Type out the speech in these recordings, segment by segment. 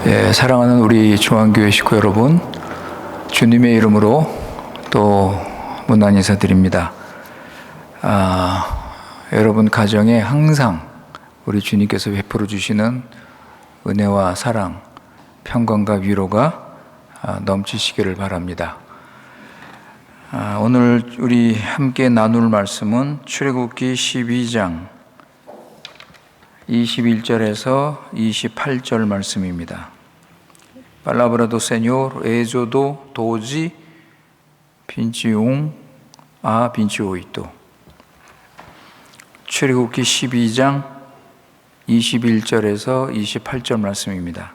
사랑하는 우리 중앙교회 식구 여러분, 주님의 이름으로 또 문안 인사드립니다. 여러분 가정에 항상 우리 주님께서 베풀어 주시는 은혜와 사랑, 평강과 위로가 넘치시기를 바랍니다. 오늘 우리 함께 나눌 말씀은 출애굽기 12장 21절에서 28절 말씀입니다. Palabra do Senhor, Êxodo 12, 21 a 28. 출애굽기 12장 21절에서 28절 말씀입니다.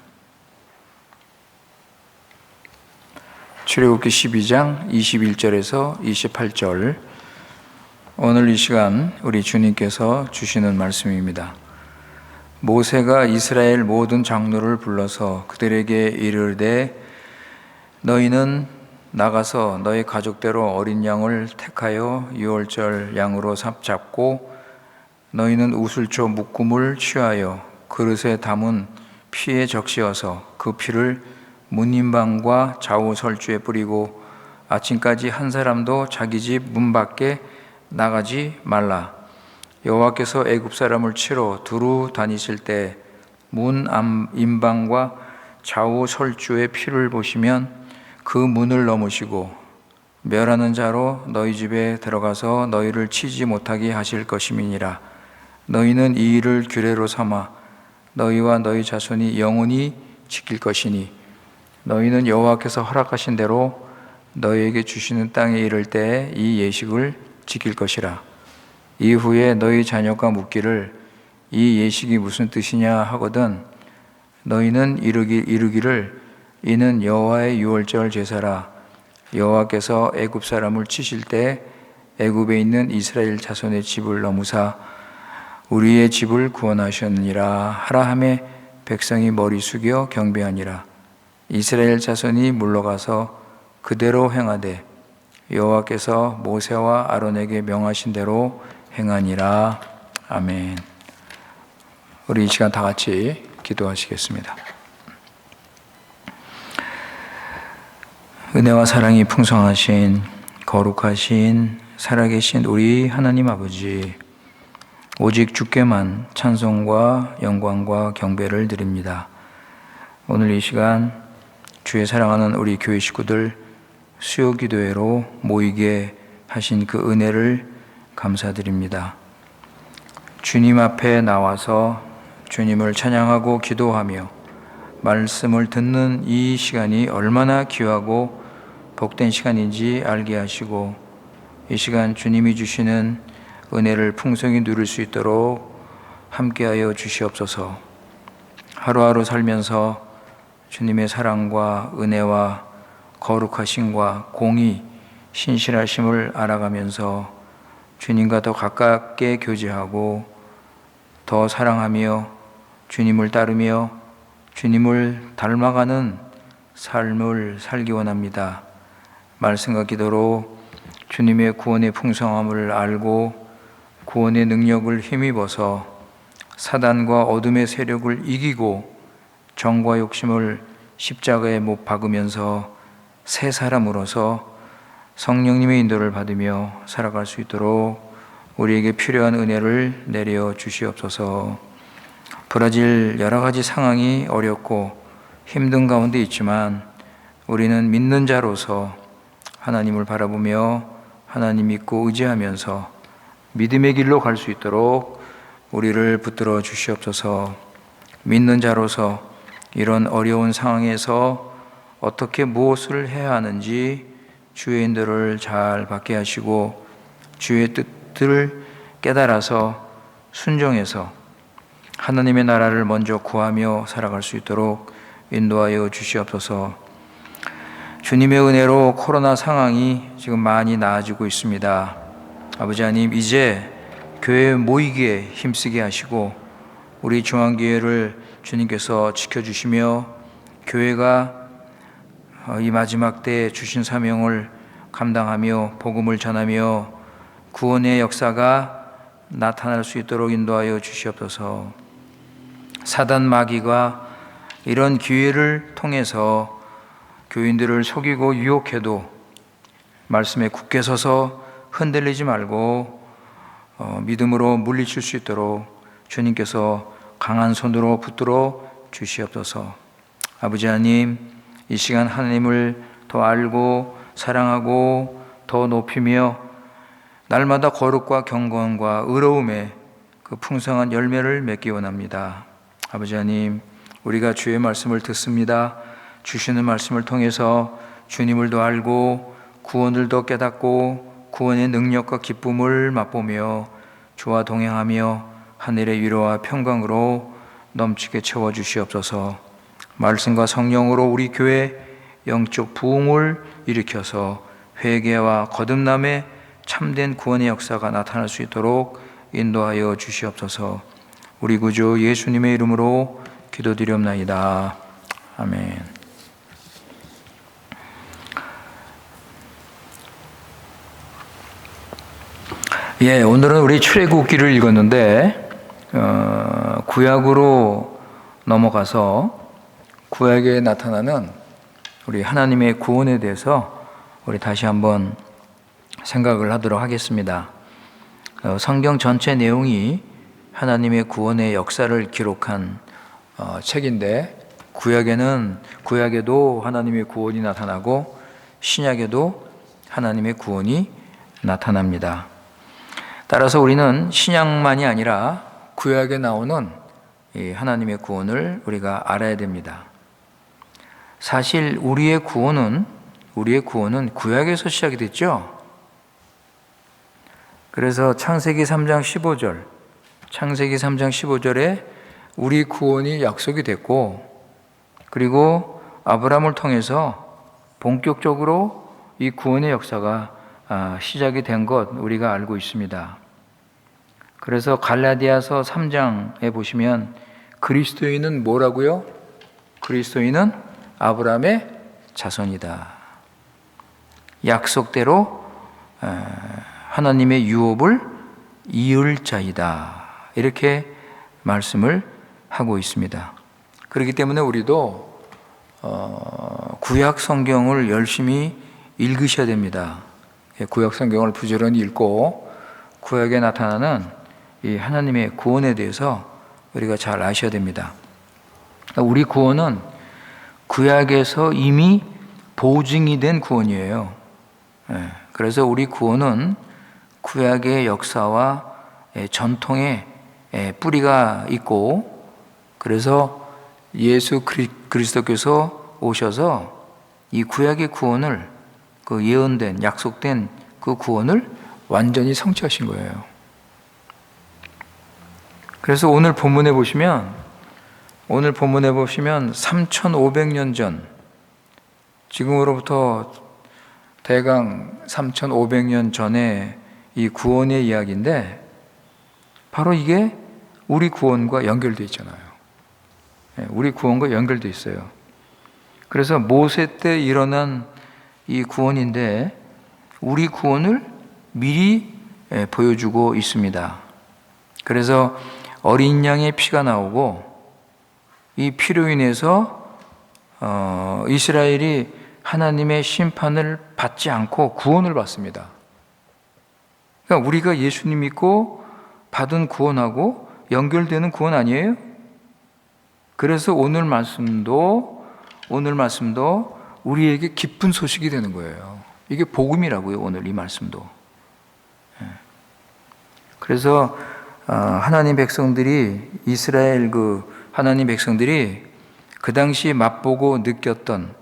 출애굽기 12장 21절에서 28절, 오늘 이 시간 우리 주님께서 주시는 말씀입니다. 모세가 이스라엘 모든 장로를 불러서 그들에게 이르되, 너희는 나가서 너희 가족대로 어린 양을 택하여 유월절 양으로 잡고, 너희는 우슬초 묶음을 취하여 그릇에 담은 피에 적시어서 그 피를 문인방과 좌우 설주에 뿌리고 아침까지 한 사람도 자기 집 문 밖에 나가지 말라. 여호와께서 애굽 사람을 치러 두루 다니실 때 문 인방과 좌우 설주의 피를 보시면 그 문을 넘으시고 멸하는 자로 너희 집에 들어가서 너희를 치지 못하게 하실 것임이니라. 너희는 이 일을 규례로 삼아 너희와 너희 자손이 영원히 지킬 것이니, 너희는 여호와께서 허락하신 대로 너희에게 주시는 땅에 이를 때 이 예식을 지킬 것이라. 이후에 너희 자녀가 묻기를 이 예식이 무슨 뜻이냐 하거든 너희는 이르기를 이는 여호와의 유월절 제사라. 여호와께서 애굽 사람을 치실 때 애굽에 있는 이스라엘 자손의 집을 넘으사 우리의 집을 구원하셨느니라 하라 하매 백성이 머리 숙여 경배하니라. 이스라엘 자손이 물러가서 그대로 행하되 여호와께서 모세와 아론에게 명하신 대로 행하니라. 아멘. 우리 이 시간 다 같이 기도하시겠습니다. 은혜와 사랑이 풍성하신 거룩하신 살아계신 우리 하나님 아버지, 오직 주께만 찬송과 영광과 경배를 드립니다. 오늘 이 시간 주의 사랑하는 우리 교회 식구들 수요기도회로 모이게 하신 그 은혜를 감사드립니다. 주님 앞에 나와서 주님을 찬양하고 기도하며 말씀을 듣는 이 시간이 얼마나 귀하고 복된 시간인지 알게 하시고, 이 시간 주님이 주시는 은혜를 풍성히 누릴 수 있도록 함께하여 주시옵소서. 하루하루 살면서 주님의 사랑과 은혜와 거룩하심과 공의, 신실하심을 알아가면서 주님과 더 가깝게 교제하고 더 사랑하며 주님을 따르며 주님을 닮아가는 삶을 살기 원합니다. 말씀과 기도로 주님의 구원의 풍성함을 알고 구원의 능력을 힘입어서 사단과 어둠의 세력을 이기고 정과 욕심을 십자가에 못 박으면서 새 사람으로서 성령님의 인도를 받으며 살아갈 수 있도록 우리에게 필요한 은혜를 내려 주시옵소서. 브라질 여러 가지 상황이 어렵고 힘든 가운데 있지만 우리는 믿는 자로서 하나님을 바라보며 하나님 믿고 의지하면서 믿음의 길로 갈 수 있도록 우리를 붙들어 주시옵소서. 믿는 자로서 이런 어려운 상황에서 어떻게 무엇을 해야 하는지 주의 인도를 잘 받게 하시고 주의 뜻을 깨달아서 순종해서 하나님의 나라를 먼저 구하며 살아갈 수 있도록 인도하여 주시옵소서. 주님의 은혜로 코로나 상황이 지금 많이 나아지고 있습니다. 아버지 하나님, 이제 교회에 모이기에 힘쓰게 하시고 우리 중앙교회를 주님께서 지켜주시며 교회가 이 마지막 때에 주신 사명을 감당하며 복음을 전하며 구원의 역사가 나타날 수 있도록 인도하여 주시옵소서. 사단 마귀가 이런 기회를 통해서 교인들을 속이고 유혹해도 말씀에 굳게 서서 흔들리지 말고 믿음으로 물리칠 수 있도록 주님께서 강한 손으로 붙들어 주시옵소서. 아버지 하나님, 이 시간 하나님을 더 알고 사랑하고 더 높이며 날마다 거룩과 경건과 의로움의 그 풍성한 열매를 맺기 원합니다. 아버지 하나님, 우리가 주의 말씀을 듣습니다. 주시는 말씀을 통해서 주님을 더 알고 구원을 더 깨닫고 구원의 능력과 기쁨을 맛보며 주와 동행하며 하늘의 위로와 평강으로 넘치게 채워주시옵소서. 말씀과 성령으로 우리 교회 영적 부흥을 일으켜서 회개와 거듭남의 참된 구원의 역사가 나타날 수 있도록 인도하여 주시옵소서. 우리 구주 예수님의 이름으로 기도드리옵나이다. 아멘. 오늘은 우리 출애굽기를 읽었는데 구약으로 넘어가서 구약에 나타나는 우리 하나님의 구원에 대해서 우리 다시 한번 생각을 하도록 하겠습니다. 성경 전체 내용이 하나님의 구원의 역사를 기록한 책인데 구약에도 하나님의 구원이 나타나고 신약에도 하나님의 구원이 나타납니다. 따라서 우리는 신약만이 아니라 구약에 나오는 이 하나님의 구원을 우리가 알아야 됩니다. 사실 우리의 구원은 구약에서 시작이 됐죠. 그래서 창세기 3장 15절에 우리 구원이 약속이 됐고, 그리고 아브라함을 통해서 본격적으로 이 구원의 역사가 시작이 된 것 우리가 알고 있습니다. 그래서 갈라디아서 3장에 보시면 그리스도인은 뭐라고요? 그리스도인은 아브라함의 자손이다. 약속대로 하나님의 유업을 이을 자이다. 이렇게 말씀을 하고 있습니다. 그렇기 때문에 우리도 구약 성경을 열심히 읽으셔야 됩니다. 구약 성경을 부지런히 읽고 구약에 나타나는 이 하나님의 구원에 대해서 우리가 잘 아셔야 됩니다. 우리 구원은 구약에서 이미 보증이 된 구원이에요. 그래서 우리 구원은 구약의 역사와 전통에 뿌리가 있고, 그래서 예수 그리스도께서 오셔서 이 구약의 구원을, 그 예언된 약속된 그 구원을 완전히 성취하신 거예요. 그래서 오늘 본문에 보시면 3,500년 전, 지금으로부터 대강 3,500년 전에 이 구원의 이야기인데, 바로 이게 우리 구원과 연결되어 있잖아요. 우리 구원과 연결되어 있어요. 그래서 모세 때 일어난 이 구원인데 우리 구원을 미리 보여주고 있습니다. 그래서 어린 양의 피가 나오고, 이 피로 인해서 이스라엘이 하나님의 심판을 받지 않고 구원을 받습니다. 그러니까 우리가 예수님 믿고 받은 구원하고 연결되는 구원 아니에요? 그래서 오늘 말씀도 우리에게 기쁜 소식이 되는 거예요. 이게 복음이라고요, 오늘 이 말씀도. 그래서 하나님 백성들이, 이스라엘 하나님 백성들이 그 당시 맛보고 느꼈던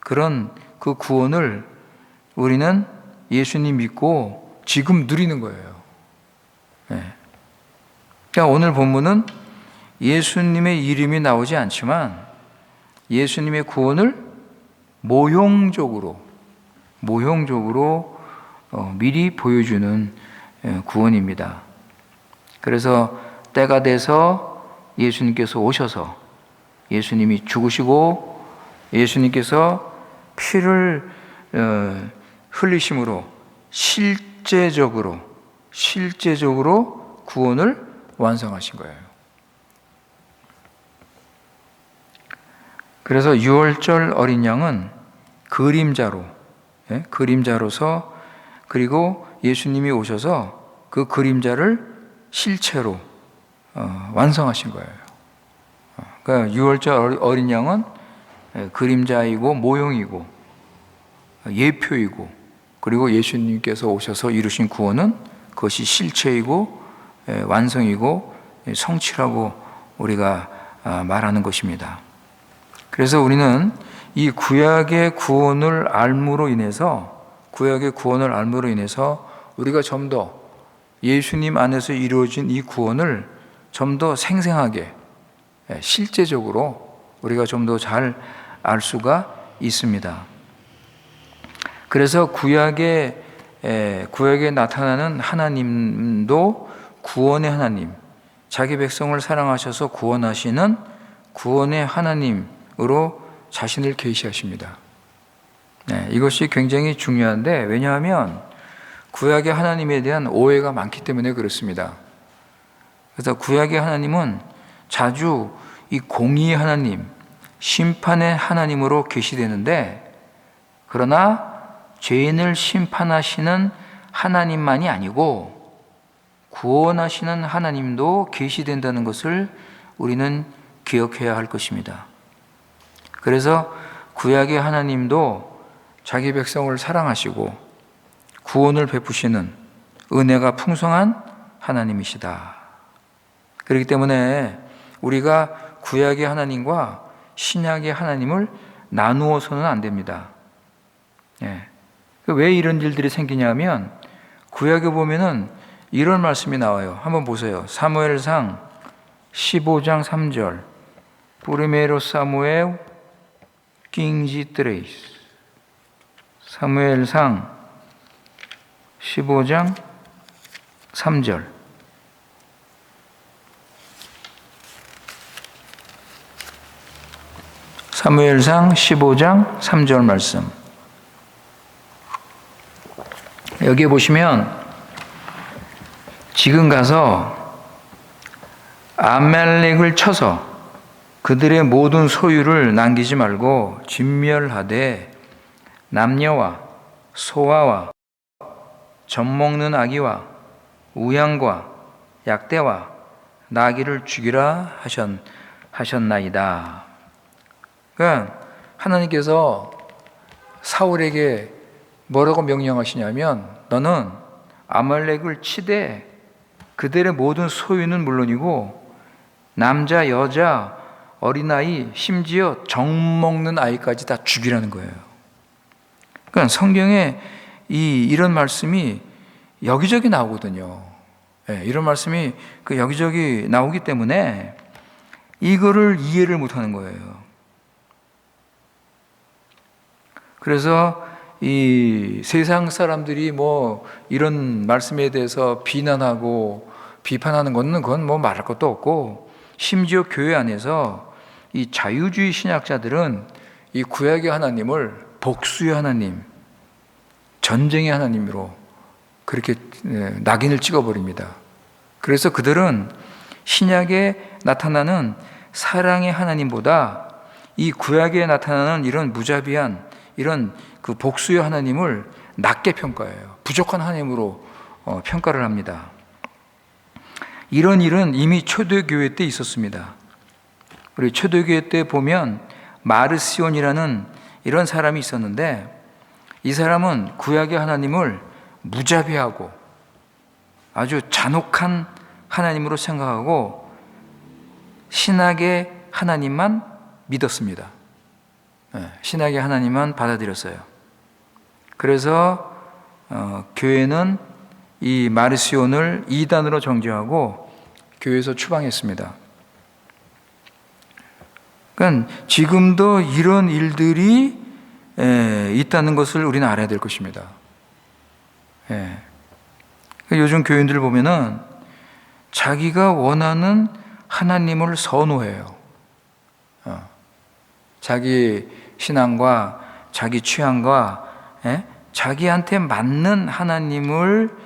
그런 그 구원을 우리는 예수님 믿고 지금 누리는 거예요. 그러니까 오늘 본문은 예수님의 이름이 나오지 않지만 예수님의 구원을 모형적으로 미리 보여주는 구원입니다. 그래서 때가 돼서 예수님께서 오셔서 예수님이 죽으시고 예수님께서 피를 흘리심으로 실제적으로 구원을 완성하신 거예요. 그래서 유월절 어린 양은 그림자로, 그림자로서, 그리고 예수님이 오셔서 그 그림자를 실체로 완성하신 거예요. 그러니까 유월절 어린 양은 그림자이고 모형이고 예표이고, 그리고 예수님께서 오셔서 이루신 구원은 그것이 실체이고 완성이고 성취라고 우리가 말하는 것입니다. 그래서 우리는 이 구약의 구원을 알므로 인해서 우리가 좀 더 예수님 안에서 이루어진 이 구원을 좀 더 생생하게, 실제적으로 우리가 좀 더 잘 알 수가 있습니다. 그래서 구약에 나타나는 하나님도 구원의 하나님, 자기 백성을 사랑하셔서 구원하시는 구원의 하나님으로 자신을 계시하십니다. 이것이 굉장히 중요한데, 왜냐하면 구약의 하나님에 대한 오해가 많기 때문에 그렇습니다. 그래서 구약의 하나님은 자주 이 공의의 하나님, 심판의 하나님으로 계시되는데, 그러나 죄인을 심판하시는 하나님만이 아니고 구원하시는 하나님도 계시된다는 것을 우리는 기억해야 할 것입니다. 그래서 구약의 하나님도 자기 백성을 사랑하시고 구원을 베푸시는 은혜가 풍성한 하나님이시다. 그렇기 때문에 우리가 구약의 하나님과 신약의 하나님을 나누어서는 안 됩니다. 왜 이런 일들이 생기냐면, 구약에 보면은 이런 말씀이 나와요. 한번 보세요. 사무엘상 15장 3절. Primero Samuel 15:3. 사무엘상 15장 3절. 사무엘상 15장 3절 말씀. 여기에 보시면, 지금 가서 아말렉을 쳐서 그들의 모든 소유를 남기지 말고 진멸하되 남녀와 소아와 젖먹는 아기와 우양과 약대와 나귀를 죽이라 하셨나이다. 그러니까 하나님께서 사울에게 뭐라고 명령하시냐면, 너는 아말렉을 치되 그들의 모든 소유는 물론이고 남자, 여자, 어린아이, 심지어 젖먹는 아이까지 다 죽이라는 거예요. 그러니까 성경에 이런 말씀이 여기저기 나오거든요. 이런 말씀이 여기저기 나오기 때문에 이거를 이해를 못하는 거예요. 그래서 이 세상 사람들이 뭐 이런 말씀에 대해서 비난하고 비판하는 것은 그건 뭐 말할 것도 없고, 심지어 교회 안에서 이 자유주의 신학자들은 이 구약의 하나님을 복수의 하나님, 전쟁의 하나님으로 그렇게 낙인을 찍어버립니다. 그래서 그들은 신약에 나타나는 사랑의 하나님보다 이 구약에 나타나는 이런 무자비한 이런 그 복수의 하나님을 낮게 평가해요. 부족한 하나님으로 평가를 합니다. 이런 일은 이미 초대교회 때 있었습니다. 우리 초대교회 때 보면 마르시온이라는 이런 사람이 있었는데, 이 사람은 구약의 하나님을 무자비하고 아주 잔혹한 하나님으로 생각하고 신약의 하나님만 믿었습니다. 신약의 하나님만 받아들였어요. 그래서 교회는 이 마르시온을 이단으로 정죄하고 교회에서 추방했습니다. 그러니까 지금도 이런 일들이 있다는 것을 우리는 알아야 될 것입니다. 요즘 교인들 보면은 자기가 원하는 하나님을 선호해요. 자기 신앙과 자기 취향과 자기한테 맞는 하나님을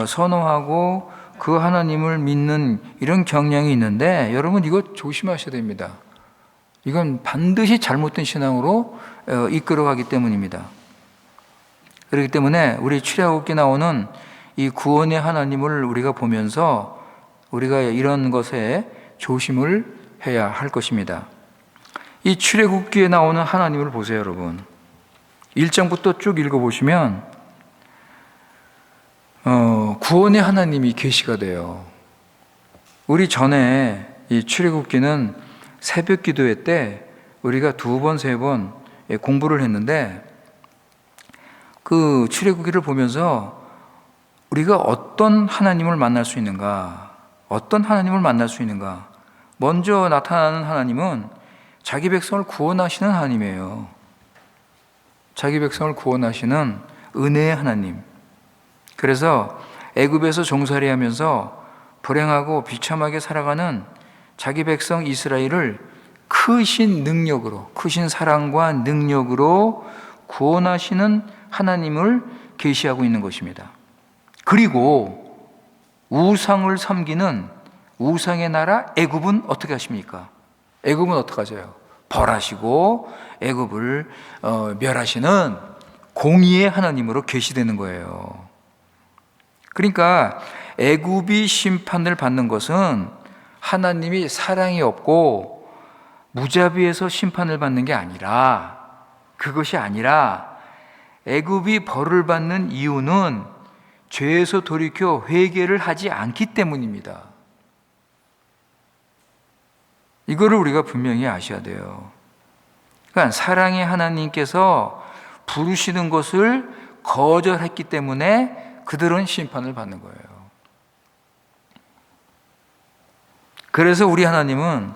선호하고 그 하나님을 믿는 이런 경향이 있는데, 여러분 이거 조심하셔야 됩니다. 이건 반드시 잘못된 신앙으로 이끌어가기 때문입니다. 그렇기 때문에 우리 출애굽기에 나오는 이 구원의 하나님을 우리가 보면서 우리가 이런 것에 조심을 해야 할 것입니다. 이 출애굽기에 나오는 하나님을 보세요, 여러분. 1장부터 쭉 읽어보시면 구원의 하나님이 계시가 돼요. 우리 전에 이 출애굽기는 새벽 기도회 때 우리가 2번, 3번 공부를 했는데 그 출애굽기를 보면서 우리가 어떤 하나님을 만날 수 있는가? 어떤 하나님을 만날 수 있는가? 먼저 나타나는 하나님은 자기 백성을 구원하시는 하나님이에요. 자기 백성을 구원하시는 은혜의 하나님. 그래서 애굽에서 종살이하면서 불행하고 비참하게 살아가는 자기 백성 이스라엘을 크신 능력으로, 크신 사랑과 능력으로 구원하시는 하나님을 계시하고 있는 것입니다. 그리고 우상을 섬기는 우상의 나라 애굽은 어떻게 하십니까? 애굽은 어떻게 하세요? 벌하시고 애굽을 멸하시는 공의의 하나님으로 계시되는 거예요. 그러니까 애굽이 심판을 받는 것은 하나님이 사랑이 없고 무자비해서 심판을 받는 게 아니라, 그것이 아니라 애굽이 벌을 받는 이유는 죄에서 돌이켜 회개를 하지 않기 때문입니다. 이거를 우리가 분명히 아셔야 돼요. 그러니까 사랑의 하나님께서 부르시는 것을 거절했기 때문에 그들은 심판을 받는 거예요. 그래서 우리 하나님은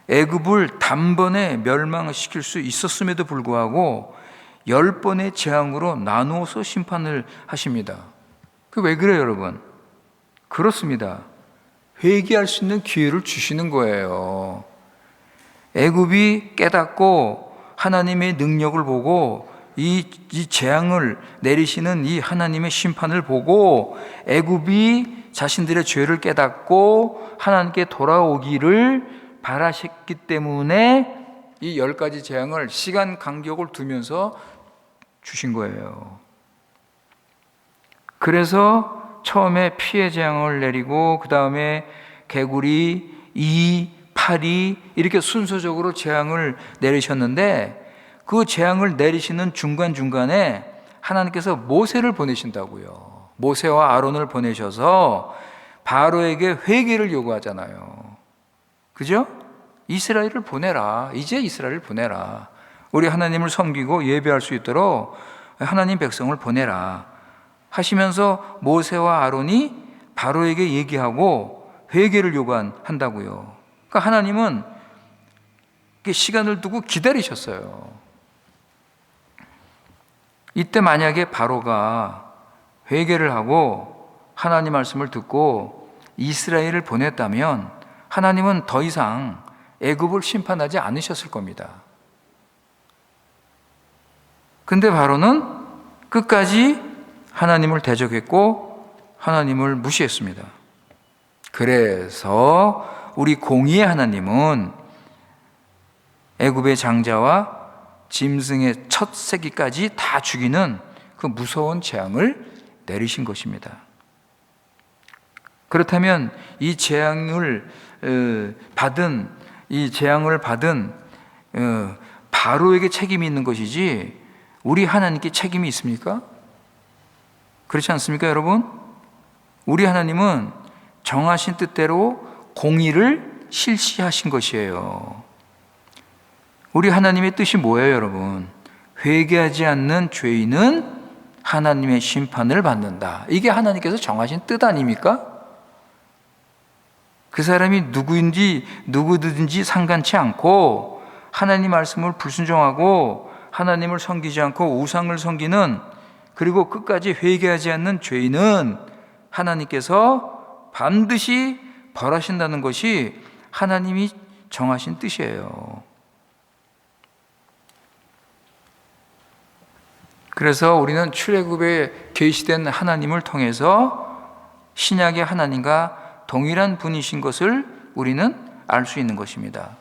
애굽을 단번에 멸망시킬 수 있었음에도 불구하고 10번의 재앙으로 나누어서 심판을 하십니다. 그 왜 그래요, 여러분? 그렇습니다. 회개할 수 있는 기회를 주시는 거예요. 애굽이 깨닫고 하나님의 능력을 보고 이 재앙을 내리시는 이 하나님의 심판을 보고 애굽이 자신들의 죄를 깨닫고 하나님께 돌아오기를 바라셨기 때문에 이 10가지 재앙을 시간 간격을 두면서 주신 거예요. 그래서 처음에 피해 재앙을 내리고 그 다음에 개구리, 이, 파리 이렇게 순서적으로 재앙을 내리셨는데 그 재앙을 내리시는 중간중간에 하나님께서 모세를 보내신다고요. 모세와 아론을 보내셔서 바로에게 회개를 요구하잖아요. 그죠? 이스라엘을 보내라. 이제 이스라엘을 보내라. 우리 하나님을 섬기고 예배할 수 있도록 하나님 백성을 보내라 하시면서 모세와 아론이 바로에게 얘기하고 회개를 요구한다고요. 그러니까 하나님은 시간을 두고 기다리셨어요. 이때 만약에 바로가 회개를 하고 하나님 말씀을 듣고 이스라엘을 보냈다면 하나님은 더 이상 애굽을 심판하지 않으셨을 겁니다. 근데 바로는 끝까지 하나님을 대적했고 하나님을 무시했습니다. 그래서 우리 공의의 하나님은 애굽의 장자와 짐승의 첫 새끼까지 다 죽이는 그 무서운 재앙을 내리신 것입니다. 그렇다면 이 재앙을 받은 바로에게 책임이 있는 것이지 우리 하나님께 책임이 있습니까? 그렇지 않습니까, 여러분? 우리 하나님은 정하신 뜻대로 공의를 실시하신 것이에요. 우리 하나님의 뜻이 뭐예요, 여러분? 회개하지 않는 죄인은 하나님의 심판을 받는다. 이게 하나님께서 정하신 뜻 아닙니까? 그 사람이 누구든지 상관치 않고 하나님 말씀을 불순종하고 하나님을 섬기지 않고 우상을 섬기는, 그리고 끝까지 회개하지 않는 죄인은 하나님께서 반드시 벌하신다는 것이 하나님이 정하신 뜻이에요. 그래서 우리는 출애굽에 계시된 하나님을 통해서 신약의 하나님과 동일한 분이신 것을 우리는 알 수 있는 것입니다.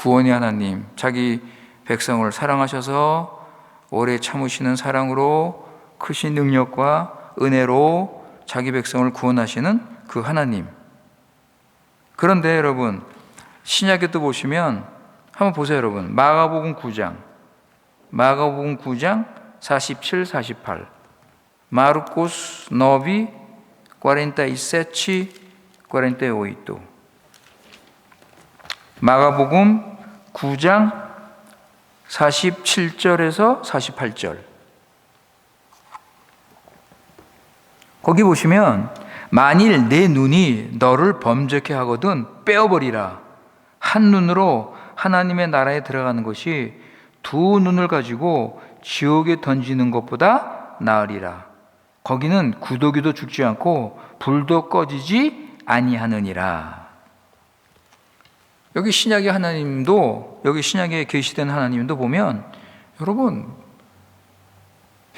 구원의 하나님, 자기 백성을 사랑하셔서 오래 참으시는 사랑으로 크신 능력과 은혜로 자기 백성을 구원하시는 그 하나님. 그런데 여러분, 신약에도 보시면 한번 보세요. 여러분, 마가복음 9장 47, 48. Marcos 9, 47, 48. 마가복음 9장 47절에서 48절. 거기 보시면 만일 내 눈이 너를 범죄케 하거든 빼어버리라. 한 눈으로 하나님의 나라에 들어가는 것이 두 눈을 가지고 지옥에 던지는 것보다 나으리라. 거기는 구더기도 죽지 않고 불도 꺼지지 아니하느니라. 여기 신약의 하나님도, 여기 신약에 계시된 하나님도 보면 여러분,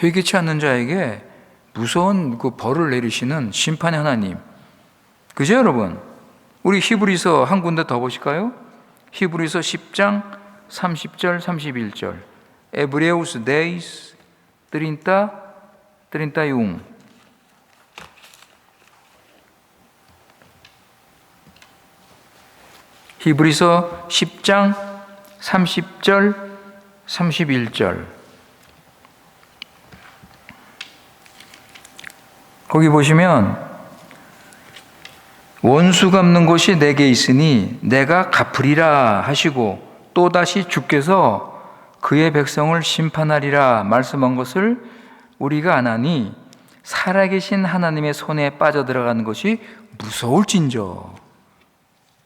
회개치 않는 자에게 무서운 그 벌을 내리시는 심판의 하나님. 그죠 여러분? 우리 히브리서 한 군데 더 보실까요? 히브리서 10장 30절 31절. Hebreus 10, 30, 31. 히브리서 10장 30절 31절. 거기 보시면 원수 갚는 것이 내게 있으니 내가 갚으리라 하시고 또다시 주께서 그의 백성을 심판하리라 말씀한 것을 우리가 아나니 살아계신 하나님의 손에 빠져들어가는 것이 무서울진저.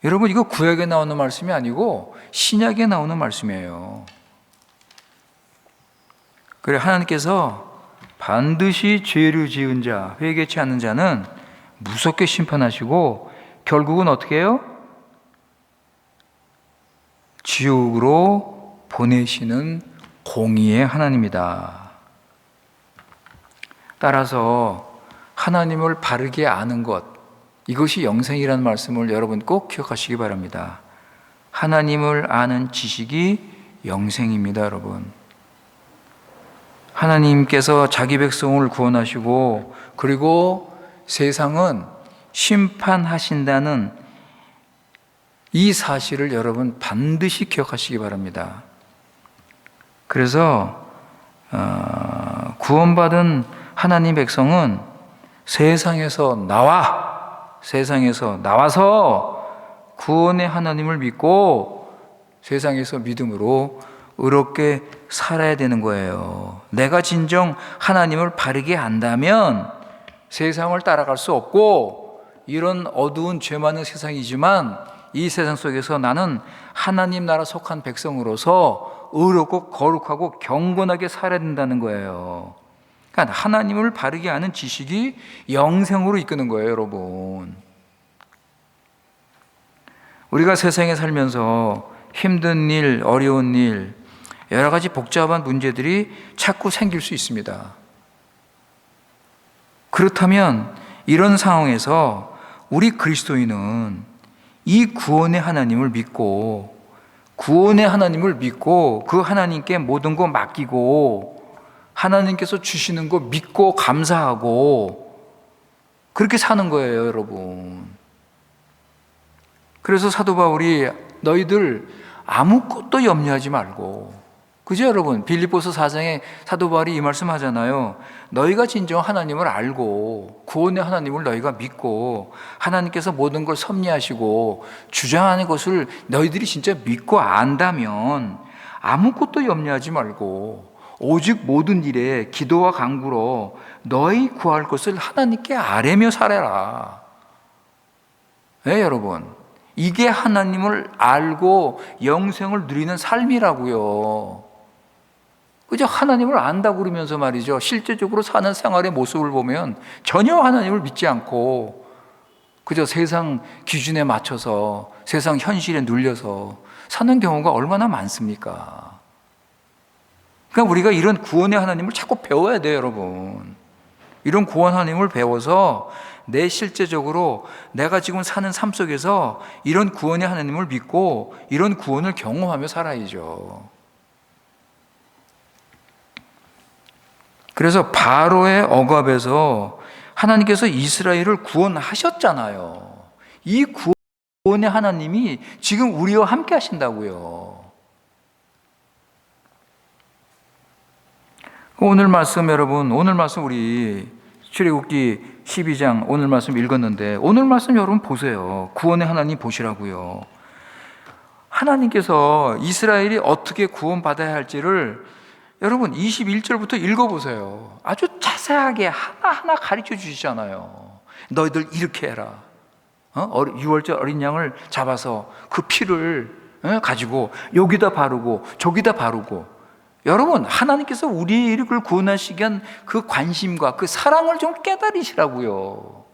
여러분, 이거 구약에 나오는 말씀이 아니고 신약에 나오는 말씀이에요. 그래, 하나님께서 반드시 죄를 지은 자, 회개치 않는 자는 무섭게 심판하시고 결국은 어떻게 해요? 지옥으로 보내시는 공의의 하나님이다. 따라서 하나님을 바르게 아는 것, 이것이 영생이라는 말씀을 여러분 꼭 기억하시기 바랍니다. 하나님을 아는 지식이 영생입니다, 여러분. 하나님께서 자기 백성을 구원하시고 그리고 세상은 심판하신다는 이 사실을 여러분 반드시 기억하시기 바랍니다. 그래서 구원받은 하나님 백성은 세상에서 나와서 구원의 하나님을 믿고 세상에서 믿음으로 의롭게 살아야 되는 거예요. 내가 진정 하나님을 바르게 안다면 세상을 따라갈 수 없고, 이런 어두운 죄 많은 세상이지만 이 세상 속에서 나는 하나님 나라 속한 백성으로서 의롭고 거룩하고 경건하게 살아야 된다는 거예요. 그러니까 하나님을 바르게 아는 지식이 영생으로 이끄는 거예요, 여러분. 우리가 세상에 살면서 힘든 일, 어려운 일, 여러 가지 복잡한 문제들이 자꾸 생길 수 있습니다. 그렇다면 이런 상황에서 우리 그리스도인은 이 구원의 하나님을 믿고 그 하나님께 모든 거 맡기고 하나님께서 주시는 거 믿고 감사하고 그렇게 사는 거예요, 여러분. 그래서 사도 바울이 너희들 아무것도 염려하지 말고, 그죠 여러분? 빌립보서 4장에 사도 바울이 이 말씀 하잖아요. 너희가 진정 하나님을 알고 구원의 하나님을 너희가 믿고 하나님께서 모든 걸 섭리하시고 주장하는 것을 너희들이 진짜 믿고 안다면 아무것도 염려하지 말고 오직 모든 일에 기도와 간구로 너희 구할 것을 하나님께 아뢰며 살아라. 네, 여러분. 이게 하나님을 알고 영생을 누리는 삶이라고요. 그저 하나님을 안다고 그러면서 말이죠, 실제적으로 사는 생활의 모습을 보면 전혀 하나님을 믿지 않고 그저 세상 기준에 맞춰서 세상 현실에 눌려서 사는 경우가 얼마나 많습니까? 그러니까 우리가 이런 구원의 하나님을 자꾸 배워야 돼요, 여러분. 이런 구원 하나님을 배워서 내 실제적으로 내가 지금 사는 삶 속에서 이런 구원의 하나님을 믿고 이런 구원을 경험하며 살아야죠. 그래서 바로의 억압에서 하나님께서 이스라엘을 구원하셨잖아요. 이 구원의 하나님이 지금 우리와 함께 하신다고요. 오늘 말씀 여러분, 오늘 말씀 우리 출애굽기 12장 오늘 말씀 읽었는데 오늘 말씀 여러분 보세요. 구원의 하나님 보시라고요. 하나님께서 이스라엘이 어떻게 구원받아야 할지를 여러분 21절부터 읽어보세요. 아주 자세하게 하나하나 가르쳐 주시잖아요. 너희들 이렇게 해라. 6월절 어린 양을 잡아서 그 피를 가지고 여기다 바르고 저기다 바르고. 여러분, 하나님께서 우리를 구원하시기 위한 그 관심과 그 사랑을 좀 깨달으시라고요.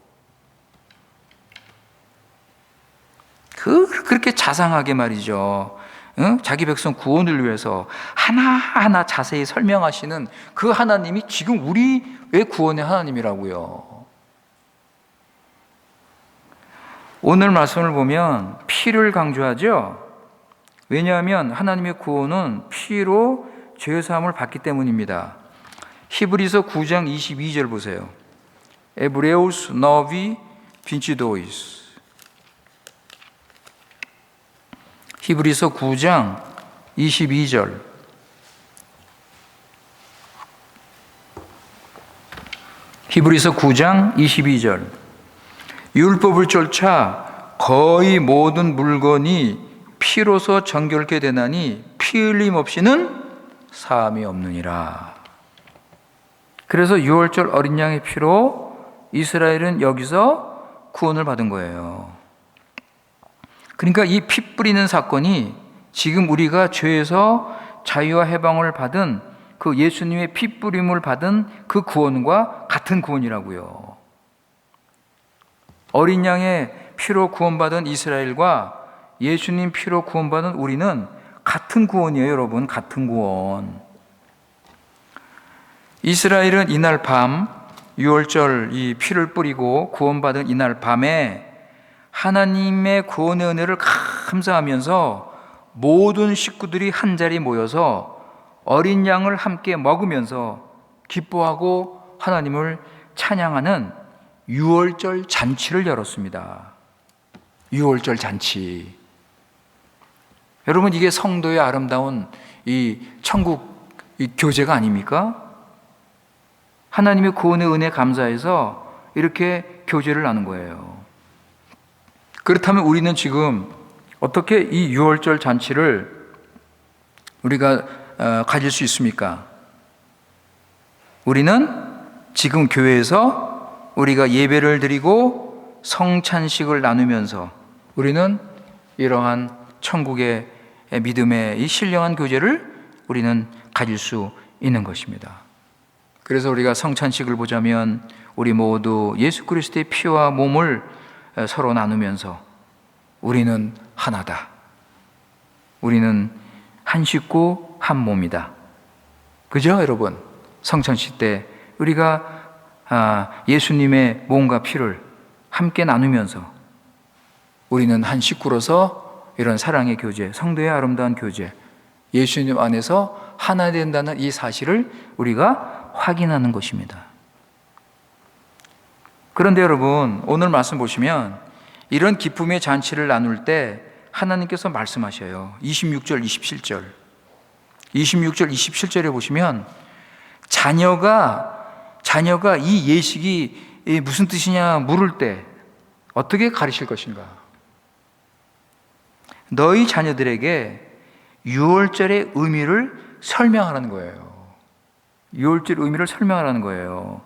그렇게 자상하게 말이죠. 자기 백성 구원을 위해서 하나하나 자세히 설명하시는 그 하나님이 지금 우리의 구원의 하나님이라고요. 오늘 말씀을 보면 피를 강조하죠. 왜냐하면 하나님의 구원은 피로 죄사함을 받기 때문입니다. 히브리서 9장 22절 보세요. 에브레우스 너비 빈치도이스. 히브리서 9장 22절. 히브리서 9장 22절. 율법을 쫓아 거의 모든 물건이 피로서 정결케 되나니 피 흘림 없이는 사함이 없느니라. 그래서 6월절 어린 양의 피로 이스라엘은 여기서 구원을 받은 거예요. 그러니까 이 피 뿌리는 사건이 지금 우리가 죄에서 자유와 해방을 받은 그 예수님의 피 뿌림을 받은 그 구원과 같은 구원이라고요. 어린 양의 피로 구원받은 이스라엘과 예수님 피로 구원받은 우리는 같은 구원이에요, 여러분. 같은 구원. 이스라엘은 이날 밤 6월절 이 피를 뿌리고 구원받은 이날 밤에 하나님의 구원의 은혜를 감사하면서 모든 식구들이 한자리 모여서 어린 양을 함께 먹으면서 기뻐하고 하나님을 찬양하는 6월절 잔치를 열었습니다. 6월절 잔치. 여러분, 이게 성도의 아름다운 이 천국 이 교제가 아닙니까? 하나님의 구원의 은혜 감사해서 이렇게 교제를 나눈 거예요. 그렇다면 우리는 지금 어떻게 이 6월절 잔치를 우리가 가질 수 있습니까? 우리는 지금 교회에서 우리가 예배를 드리고 성찬식을 나누면서 우리는 이러한 천국의 믿음의 이 신령한 교제를 우리는 가질 수 있는 것입니다. 그래서 우리가 성찬식을 보자면 우리 모두 예수 그리스도의 피와 몸을 서로 나누면서 우리는 하나다. 우리는 한 식구 한 몸이다. 그죠, 여러분? 성찬식 때 우리가 예수님의 몸과 피를 함께 나누면서 우리는 한 식구로서 이런 사랑의 교제, 성도의 아름다운 교제, 예수님 안에서 하나 된다는 이 사실을 우리가 확인하는 것입니다. 그런데 여러분, 오늘 말씀 보시면 이런 기쁨의 잔치를 나눌 때 하나님께서 말씀하셔요. 26절, 27절. 26절, 27절에 보시면 자녀가 이 예식이 무슨 뜻이냐 물을 때 어떻게 가르칠 것인가? 너희 자녀들에게 6월절의 의미를 설명하라는 거예요. 6월절 의미를 설명하라는 거예요.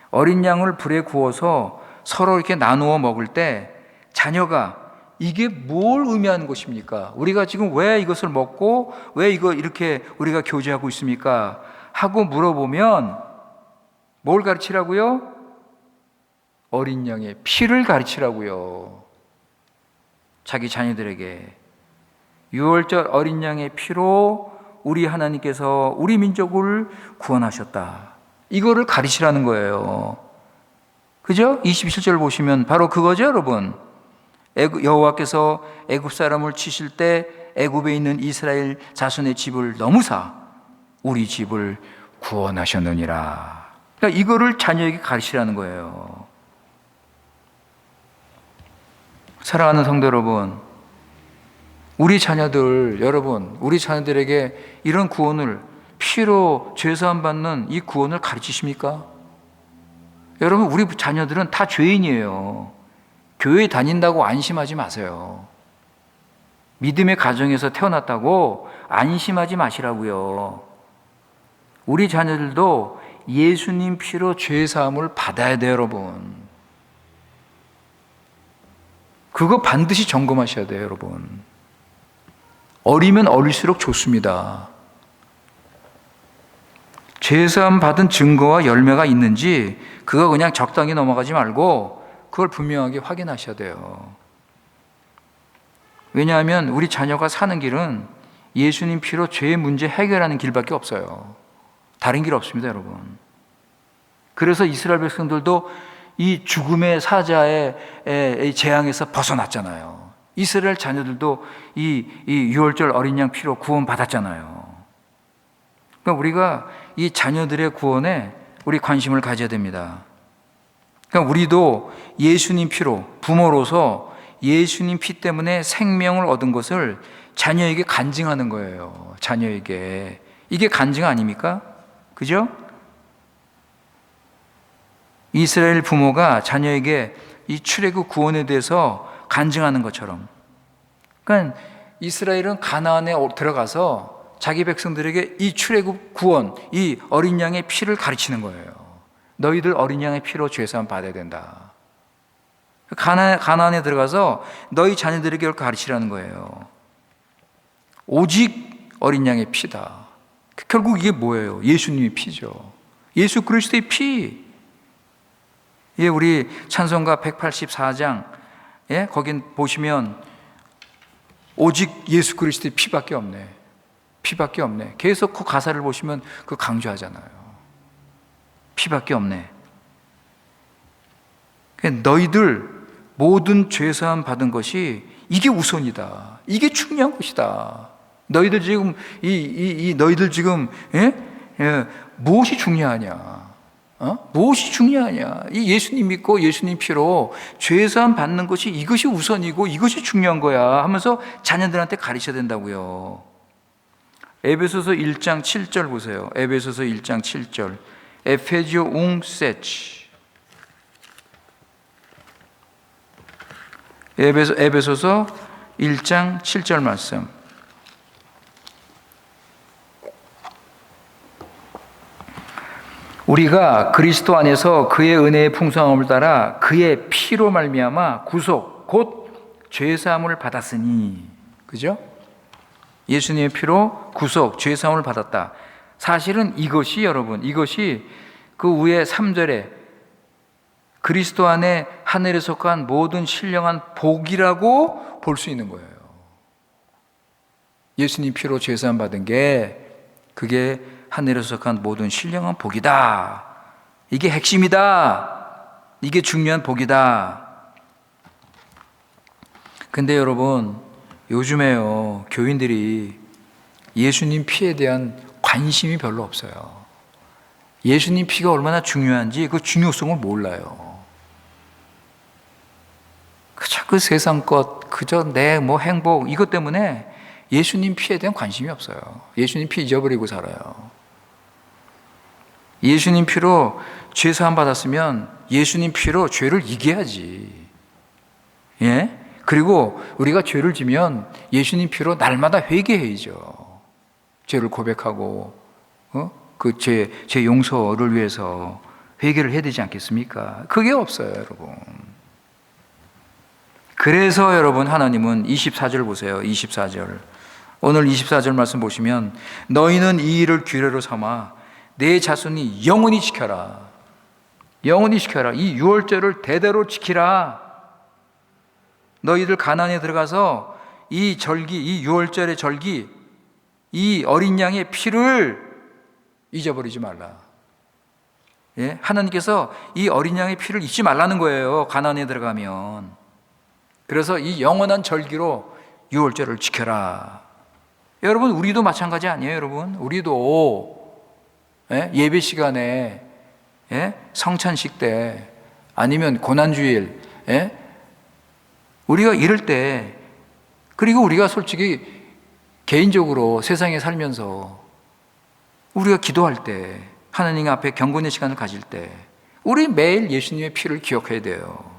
어린 양을 불에 구워서 서로 이렇게 나누어 먹을 때 자녀가 이게 뭘 의미하는 것입니까? 우리가 지금 왜 이것을 먹고 왜 이거 이렇게 우리가 교제하고 있습니까? 하고 물어보면 뭘 가르치라고요? 어린 양의 피를 가르치라고요. 자기 자녀들에게 6월절 어린 양의 피로 우리 하나님께서 우리 민족을 구원하셨다. 이거를 가르치라는 거예요. 그죠? 27절 보시면 바로 그거죠, 여러분. 여호와께서 애굽 사람을 치실 때 애굽에 있는 이스라엘 자손의 집을 넘으사 우리 집을 구원하셨느니라. 그러니까 이거를 자녀에게 가르치라는 거예요. 사랑하는 성도 여러분, 우리 자녀들에게 이런 구원을, 피로 죄사함 받는 이 구원을 가르치십니까? 여러분, 우리 자녀들은 다 죄인이에요. 교회 다닌다고 안심하지 마세요. 믿음의 가정에서 태어났다고 안심하지 마시라고요. 우리 자녀들도 예수님 피로 죄사함을 받아야 돼요, 여러분. 그거 반드시 점검하셔야 돼요, 여러분. 어리면 어릴수록 좋습니다. 죄사함 받은 증거와 열매가 있는지 그거 그냥 적당히 넘어가지 말고 그걸 분명하게 확인하셔야 돼요. 왜냐하면 우리 자녀가 사는 길은 예수님 피로 죄의 문제 해결하는 길밖에 없어요. 다른 길 없습니다, 여러분. 그래서 이스라엘 백성들도 이 죽음의 사자의 재앙에서 벗어났잖아요. 이스라엘 자녀들도 이 6월절 어린 양 피로 구원받았잖아요. 그러니까 우리가 이 자녀들의 구원에 우리 관심을 가져야 됩니다. 그러니까 우리도 예수님 피로, 부모로서 예수님 피 때문에 생명을 얻은 것을 자녀에게 간증하는 거예요. 자녀에게. 이게 간증 아닙니까? 그죠? 이스라엘 부모가 자녀에게 이 출애굽 구원에 대해서 간증하는 것처럼. 그러니까 이스라엘은 가나안에 들어가서 자기 백성들에게 이 출애굽 구원, 이 어린 양의 피를 가르치는 거예요. 너희들 어린 양의 피로 죄사함 받아야 된다. 가나안에 들어가서 너희 자녀들에게 이렇게 가르치라는 거예요. 오직 어린 양의 피다. 결국 이게 뭐예요? 예수님의 피죠. 예수 그리스도의 피. 예, 우리 찬송가 184장, 예, 거긴 보시면 오직 예수 그리스도의 피밖에 없네. 피밖에 없네. 계속 그 가사를 보시면 그 강조하잖아요. 피밖에 없네. 너희들 모든 죄사함 받은 것이 이게 우선이다. 이게 중요한 것이다. 너희들 지금 너희들 지금 무엇이 중요하냐? 무엇이 중요하냐? 이 예수님 믿고 예수님 피로 죄사함 받는 것이 이것이 우선이고 이것이 중요한 거야 하면서 자녀들한테 가르쳐야 된다고요. 에베소서 1장 7절 보세요. 에베소서 1장 7절. 에페지오 웅 세치. 에베소서 1장 7절 말씀. 우리가 그리스도 안에서 그의 은혜의 풍성함을 따라 그의 피로 말미암아 구속 곧 죄사함을 받았으니. 그죠? 예수님의 피로 구속, 죄사함을 받았다. 사실은 이것이 여러분, 이것이 그 위에 3절에 그리스도 안에 하늘에 속한 모든 신령한 복이라고 볼 수 있는 거예요. 예수님 피로 죄사함 받은 게 그게 하늘에 속한 모든 신령한 복이다. 이게 핵심이다. 이게 중요한 복이다. 근데 여러분, 요즘에요, 교인들이 예수님 피에 대한 관심이 별로 없어요. 예수님 피가 얼마나 중요한지 그 중요성을 몰라요. 그저 그 세상 것, 그저 내 행복, 이것 때문에 예수님 피에 대한 관심이 없어요. 예수님 피 잊어버리고 살아요. 예수님 피로 죄 사함 받았으면 예수님 피로 죄를 이겨야지. 예? 그리고 우리가 죄를 지면 예수님 피로 날마다 회개해야죠. 죄를 고백하고 그 죄 용서를 위해서 회개를 해야 되지 않겠습니까? 그게 없어요, 여러분. 그래서 여러분, 하나님은 24절 보세요. 24절. 오늘 24절 말씀 보시면 너희는 이 일을 규례로 삼아 내 자손이 영원히 지켜라. 영원히 지켜라. 이 유월절을 대대로 지키라. 너희들 가나안에 들어가서 이 절기, 이 유월절의 절기, 이 어린 양의 피를 잊어버리지 말라. 예? 하나님께서 이 어린 양의 피를 잊지 말라는 거예요. 가나안에 들어가면. 그래서 이 영원한 절기로 유월절을 지켜라. 여러분, 우리도 마찬가지 아니에요, 여러분? 우리도 예배 시간에 성찬식 때 아니면 고난주일 우리가 이럴 때, 그리고 우리가 솔직히 개인적으로 세상에 살면서 우리가 기도할 때, 하나님 앞에 경건의 시간을 가질 때 우리 매일 예수님의 피를 기억해야 돼요.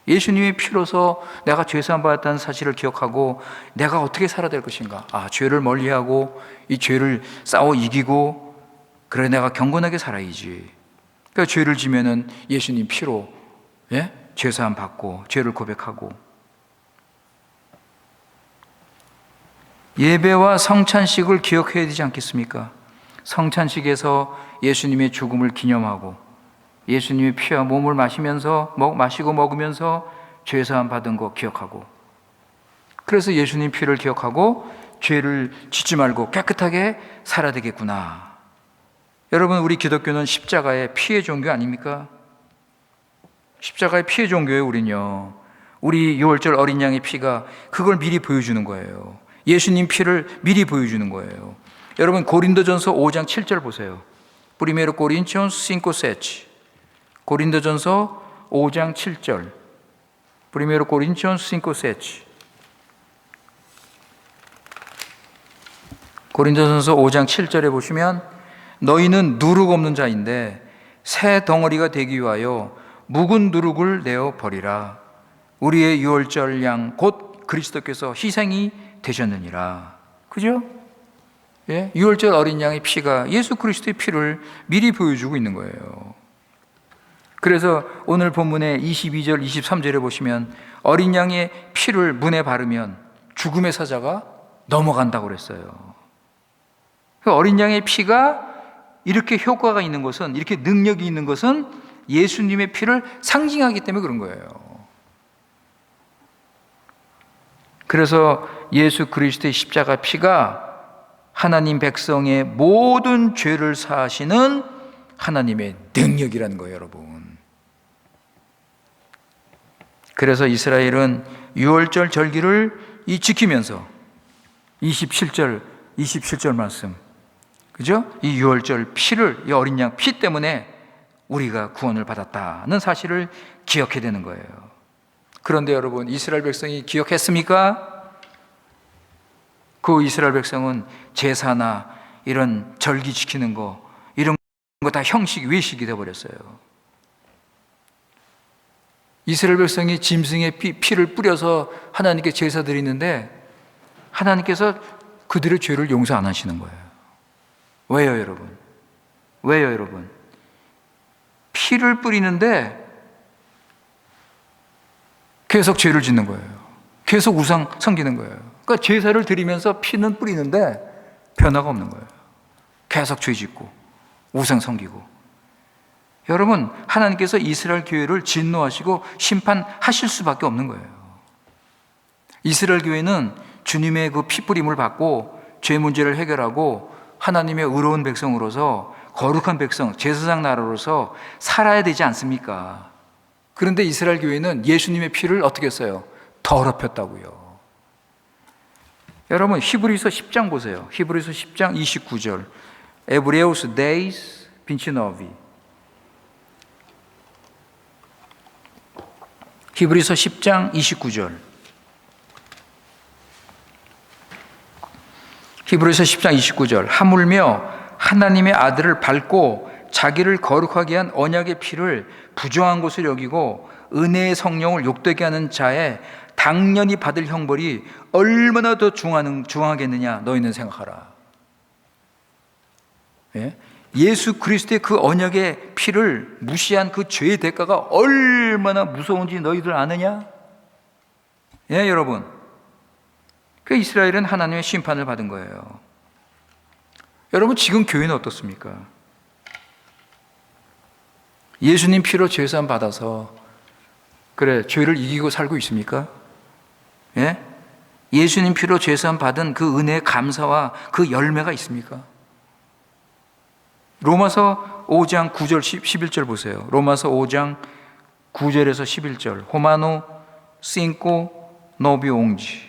예수님의 피로서 내가 죄사함 받았다는 사실을 기억하고 내가 어떻게 살아야 될 것인가. 죄를 멀리하고 이 죄를 싸워 이기고, 그래 내가 경건하게 살아야지. 그러니까 죄를 지면은 예수님 피로 죄사함 받고 죄를 고백하고. 예배와 성찬식을 기억해야 되지 않겠습니까? 성찬식에서 예수님의 죽음을 기념하고 예수님의 피와 몸을 마시고 먹으면서 죄사함 받은 거 기억하고, 그래서 예수님 피를 기억하고 죄를 짓지 말고 깨끗하게 살아야 되겠구나. 여러분, 우리 기독교는 십자가의 피의 종교 아닙니까? 십자가의 피의 종교예요. 우리는요, 우리 유월절 어린 양의 피가 그걸 미리 보여주는 거예요. 예수님 피를 미리 보여주는 거예요. 여러분, 고린도전서 5장 7절 보세요. Primero Corintios 5:7. 고린도전서 5장 7절. Primero Corintios 5:7. 고린도전서 5장 7절에 보시면, 너희는 누룩 없는 자인데 새 덩어리가 되기 위하여 묵은 누룩을 내어 버리라. 우리의 유월절 양 곧 그리스도께서 희생이 되셨느니라. 그죠? 유월절 어린 양의 피가 예수 그리스도의 피를 미리 보여주고 있는 거예요. 그래서 오늘 본문의 22절, 23절에 보시면 어린 양의 피를 문에 바르면 죽음의 사자가 넘어간다고 그랬어요. 어린 양의 피가 이렇게 효과가 있는 것은, 이렇게 능력이 있는 것은 예수님의 피를 상징하기 때문에 그런 거예요. 그래서 예수 그리스도의 십자가 피가 하나님 백성의 모든 죄를 사하시는 하나님의 능력이라는 거예요, 여러분. 그래서 이스라엘은 유월절 절기를 지키면서 27절 말씀, 그죠? 이 유월절 피를, 이 어린 양 피 때문에 우리가 구원을 받았다는 사실을 기억해야 되는 거예요. 그런데 여러분, 이스라엘 백성이 기억했습니까? 그 이스라엘 백성은 제사나 이런 절기 지키는 거, 이런 거 다 형식, 외식이 되어버렸어요. 이스라엘 백성이 짐승의 피를 뿌려서 하나님께 제사 드리는데 하나님께서 그들의 죄를 용서 안 하시는 거예요. 왜요, 여러분? 왜요, 여러분? 피를 뿌리는데 계속 죄를 짓는 거예요. 계속 우상 섬기는 거예요. 그러니까 제사를 드리면서 피는 뿌리는데 변화가 없는 거예요. 계속 죄 짓고 우상 섬기고. 여러분, 하나님께서 이스라엘 교회를 진노하시고 심판하실 수밖에 없는 거예요. 이스라엘 교회는 주님의 그 피뿌림을 받고 죄 문제를 해결하고 하나님의 의로운 백성으로서, 거룩한 백성, 제사장 나라로서 살아야 되지 않습니까? 그런데 이스라엘 교회는 예수님의 피를 어떻게 했어요? 더럽혔다고요. 여러분, 히브리서 10장 보세요. 히브리서 10장 29절. Hebreus 10, 29. 히브리서 10장 29절. 히브리서 10장 29절. 하물며 하나님의 아들을 밟고 자기를 거룩하게 한 언약의 피를 부정한 것을 여기고 은혜의 성령을 욕되게 하는 자의 당연히 받을 형벌이 얼마나 더 중하겠느냐 너희는 생각하라. 예수 그리스도의 그 언약의 피를 무시한 그 죄의 대가가 얼마나 무서운지 너희들 아느냐? 여러분, 그 이스라엘은 하나님의 심판을 받은 거예요. 여러분, 지금 교회는 어떻습니까? 예수님 피로 죄사함 받아서 그래 죄를 이기고 살고 있습니까? 예수님 피로 죄사함 받은 그 은혜의 감사와 그 열매가 있습니까? 로마서 5장 9절 11절 보세요. 로마서 5장 9절에서 11절. 호마노 신고 노비 옹지.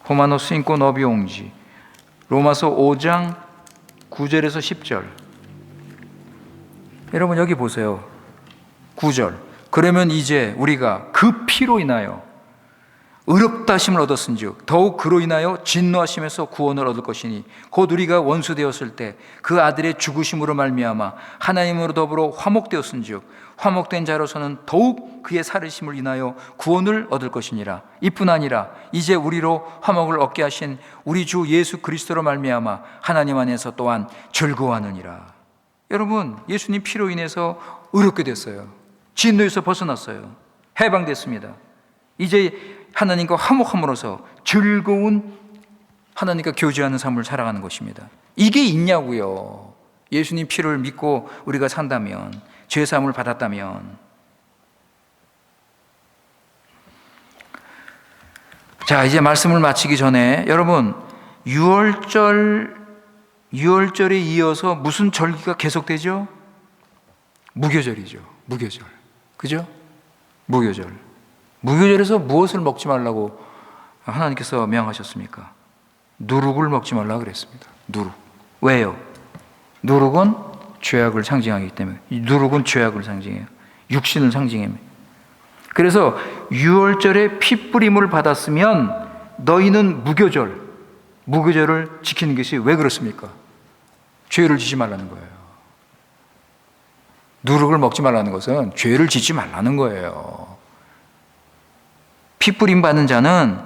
호마노 신고 노비 옹지. 로마서 5장 9절에서 10절. 여러분 여기 보세요. 9절. 그러면 이제 우리가 그 피로 인하여 의롭다 하심을 얻었은즉 더욱 그로 인하여 진노하심에서 구원을 얻을 것이니 곧 우리가 원수 되었을 때 그 아들의 죽으심으로 말미암아 하나님으로 더불어 화목되었은즉 화목된 자로서는 더욱 그의 살으심을 인하여 구원을 얻을 것이니라. 이뿐 아니라 이제 우리로 화목을 얻게 하신 우리 주 예수 그리스도로 말미암아 하나님 안에서 또한 즐거워하느니라. 여러분, 예수님 피로 인해서 의롭게 됐어요. 진노에서 벗어났어요. 해방됐습니다. 이제 하나님과 화목함으로써 즐거운 하나님과 교제하는 삶을 살아가는 것입니다. 이게 있냐고요. 예수님 피를 믿고 우리가 산다면, 죄사함을 받았다면. 자, 이제 말씀을 마치기 전에 여러분, 6월절에 이어서 무슨 절기가 계속되죠? 무교절이죠. 무교절. 그죠? 무교절. 무교절에서 무엇을 먹지 말라고 하나님께서 명하셨습니까? 누룩을 먹지 말라고 그랬습니다. 누룩. 왜요? 누룩은 죄악을 상징하기 때문에. 누룩은 죄악을 상징해요. 육신을 상징해요. 그래서 6월절에 핏부림을 받았으면 너희는 무교절을 지키는 것이 왜 그렇습니까? 죄를 지지 말라는 거예요. 누룩을 먹지 말라는 것은 죄를 짓지 말라는 거예요. 핏부림 받는 자는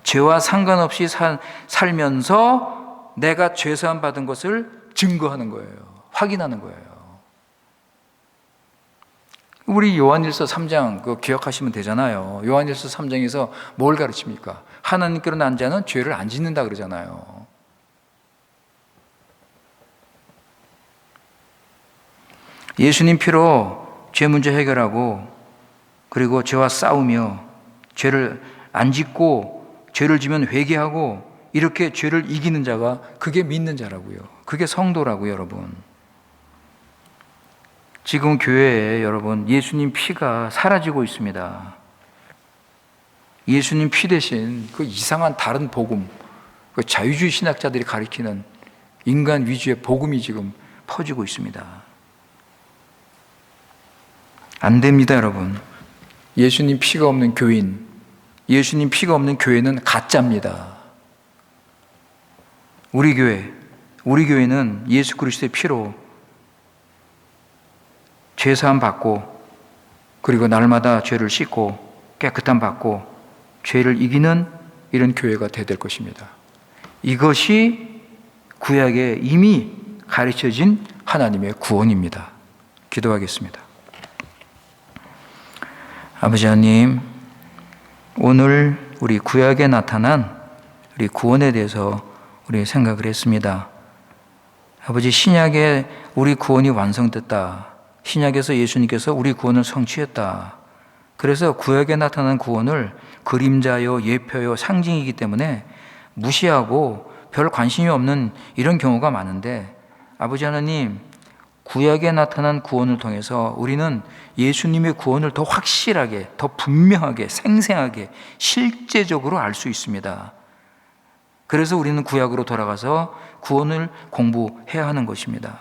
죄와 상관없이 살면서 내가 죄사함 받은 것을 증거하는 거예요. 확인하는 거예요. 우리 요한일서 3장 기억하시면 되잖아요. 요한일서 3장에서 뭘 가르칩니까? 하나님께로 난 자는 죄를 안 짓는다 그러잖아요. 예수님 피로 죄 문제 해결하고 그리고 죄와 싸우며 죄를 안 짓고 죄를 지면 회개하고 이렇게 죄를 이기는 자가 그게 믿는 자라고요. 그게 성도라고요, 여러분. 지금 교회에 여러분 예수님 피가 사라지고 있습니다. 예수님 피 대신 그 이상한 다른 복음, 그 자유주의 신학자들이 가리키는 인간 위주의 복음이 지금 퍼지고 있습니다. 안 됩니다, 여러분. 예수님 피가 없는 교인, 예수님 피가 없는 교회는 가짜입니다. 우리 교회는 예수 그리스도의 피로 죄사함 받고 그리고 날마다 죄를 씻고 깨끗함 받고 죄를 이기는 이런 교회가 되어야 될 것입니다. 이것이 구약에 이미 가르쳐진 하나님의 구원입니다. 기도하겠습니다. 아버지 하나님, 오늘 우리 구약에 나타난 우리 구원에 대해서 우리 생각을 했습니다. 아버지, 신약에 우리 구원이 완성됐다. 신약에서 예수님께서 우리 구원을 성취했다. 그래서 구약에 나타난 구원을 그림자요, 예표요, 상징이기 때문에 무시하고 별 관심이 없는 이런 경우가 많은데, 아버지 하나님, 구약에 나타난 구원을 통해서 우리는 예수님의 구원을 더 확실하게, 더 분명하게, 생생하게, 실제적으로 알 수 있습니다. 그래서 우리는 구약으로 돌아가서 구원을 공부해야 하는 것입니다.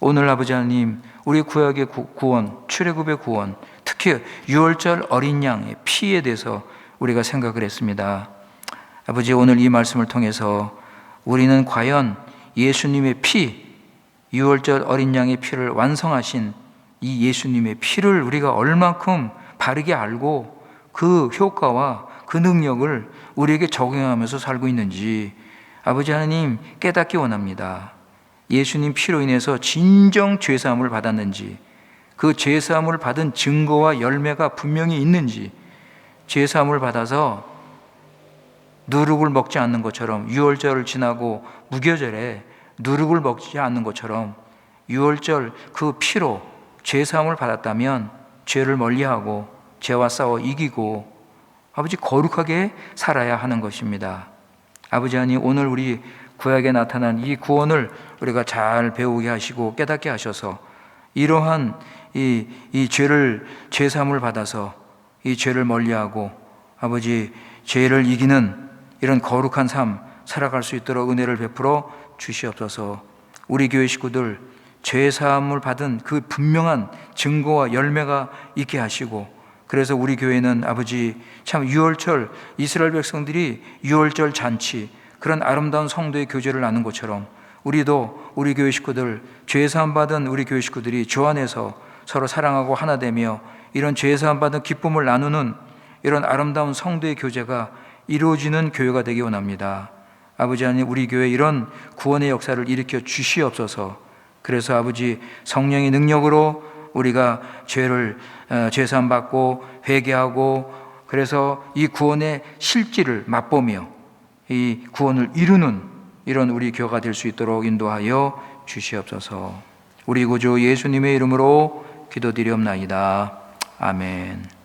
오늘 아버지 하나님, 우리 구약의 구원, 출애굽의 구원, 특히 유월절 어린 양의 피에 대해서 우리가 생각을 했습니다. 아버지, 오늘 이 말씀을 통해서 우리는 과연 예수님의 피, 유월절 어린 양의 피를 완성하신 이 예수님의 피를 우리가 얼만큼 바르게 알고 그 효과와 그 능력을 우리에게 적용하면서 살고 있는지 아버지 하나님 깨닫기 원합니다. 예수님 피로 인해서 진정 죄사함을 받았는지, 그 죄사함을 받은 증거와 열매가 분명히 있는지, 죄사함을 받아서 누룩을 먹지 않는 것처럼 유월절을 지나고 무교절에 누룩을 먹지 않는 것처럼 유월절 그 피로 죄사함을 받았다면 죄를 멀리하고 죄와 싸워 이기고 아버지 거룩하게 살아야 하는 것입니다. 아버지 하나님, 오늘 우리 구약에 나타난 이 구원을 우리가 잘 배우게 하시고 깨닫게 하셔서 이러한 이 죄를 죄사함을 받아서 이 죄를 멀리하고 아버지 죄를 이기는 이런 거룩한 삶 살아갈 수 있도록 은혜를 베풀어 주시옵소서. 우리 교회 식구들 죄사함을 받은 그 분명한 증거와 열매가 있게 하시고, 그래서 우리 교회는 아버지 참 유월절, 이스라엘 백성들이 유월절 잔치 그런 아름다운 성도의 교제를 나눈 것처럼 우리도 우리 교회 식구들 죄사함 받은 우리 교회 식구들이 주 안에서 서로 사랑하고 하나 되며 이런 죄사함 받은 기쁨을 나누는 이런 아름다운 성도의 교제가 이루어지는 교회가 되기 원합니다. 아버지 하나님, 우리 교회 이런 구원의 역사를 일으켜 주시옵소서. 그래서 아버지 성령의 능력으로 우리가 죄사함 받고 회개하고 그래서 이 구원의 실질을 맛보며 이 구원을 이루는 이런 우리 교회가 될 수 있도록 인도하여 주시옵소서. 우리 구주 예수님의 이름으로 기도드리옵나이다. 아멘.